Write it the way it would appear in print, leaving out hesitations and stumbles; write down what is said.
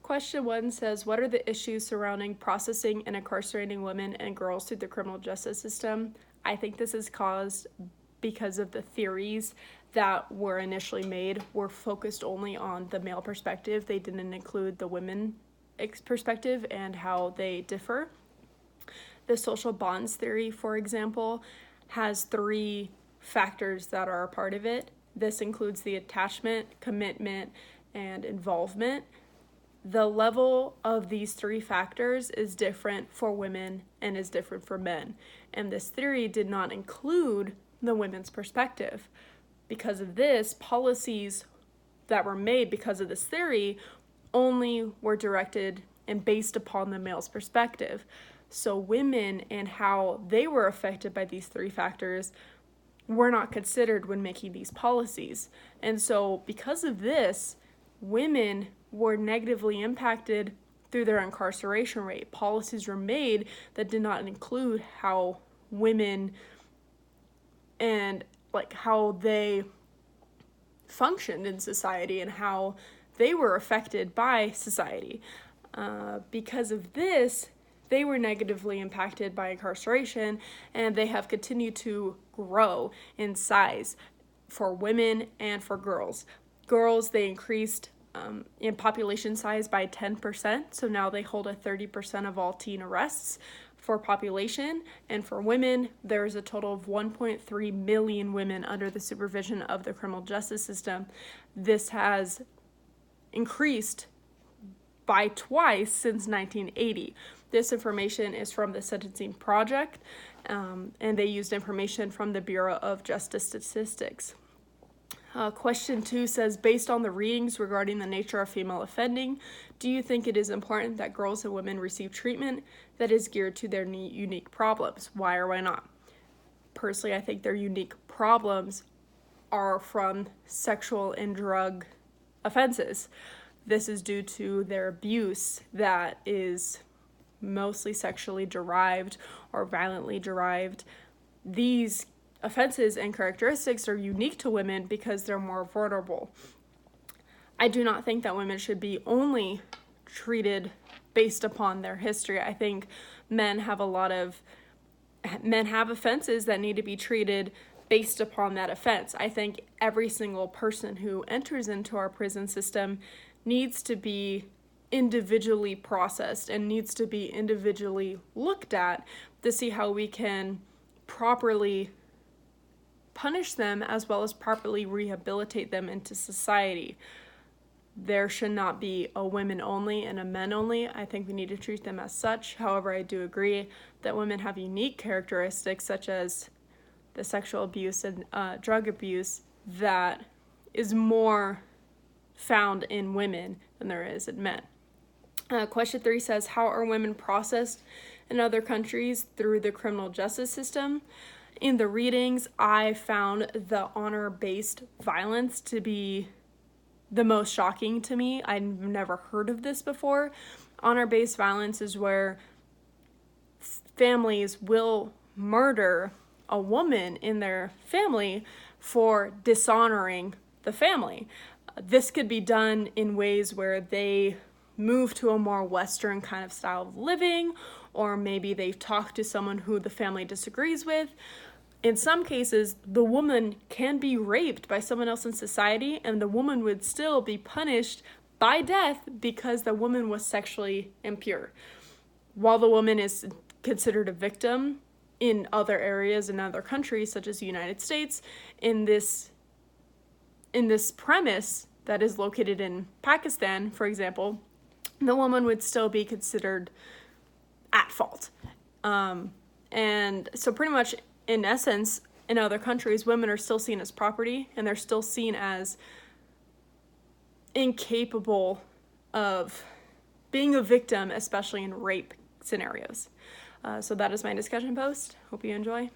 Question 1 says, what are the issues surrounding processing and incarcerating women and girls through the criminal justice system? I think this is caused because of the theories that were initially made were focused only on the male perspective. They didn't include the women perspective and how they differ. The social bonds theory, for example, has 3 factors that are a part of it. This includes the attachment, commitment, and involvement. The level of these 3 factors is different for women and is different for men. And this theory did not include the women's perspective. Because of this, policies that were made because of this theory only were directed and based upon the male's perspective. So women and how they were affected by these 3 factors were not considered when making these policies. And so because of this, women were negatively impacted through their incarceration rate. Policies were made that did not include how women and how they functioned in society and how they were affected by society. Because of this, they were negatively impacted by incarceration, and they have continued to grow in size for women and for girls. Girls, they increased in population size by 10%, so now they hold a 30% of all teen arrests for population, and for women, there's a total of 1.3 million women under the supervision of the criminal justice system. This has increased by twice since 1980. This information is from the Sentencing Project, and they used information from the Bureau of Justice Statistics. Question 2 says, based on the readings regarding the nature of female offending, do you think it is important that girls and women receive treatment that is geared to their unique problems? Why or why not? Personally, I think their unique problems are from sexual and drug offenses. This is due to their abuse that is mostly sexually derived or violently derived. These offenses and characteristics are unique to women because they're more vulnerable. I do not think that women should be only treated based upon their history. I think men have offenses that need to be treated based upon that offense. I think every single person who enters into our prison system needs to be individually processed and needs to be individually looked at to see how we can properly punish them as well as properly rehabilitate them into society. There should not be a women only and a men only. I think we need to treat them as such. However, I do agree that women have unique characteristics such as the sexual abuse and drug abuse that is more found in women than there is in men. Question 3 says, how are women processed in other countries through the criminal justice system? In the readings, I found the honor-based violence to be the most shocking to me. I've never heard of this before. Honor-based violence is where families will murder a woman in their family for dishonoring the family. This could be done in ways where they move to a more Western kind of style of living, or maybe they've talked to someone who the family disagrees with. In some cases, the woman can be raped by someone else in society, and the woman would still be punished by death because the woman was sexually impure. While the woman is considered a victim in other areas in other countries, such as the United States, in this premise that is located in Pakistan, for example, the woman would still be considered at fault. And so pretty much, in essence, in other countries, women are still seen as property, and they're still seen as incapable of being a victim, especially in rape scenarios. So that is my discussion post. Hope you enjoy.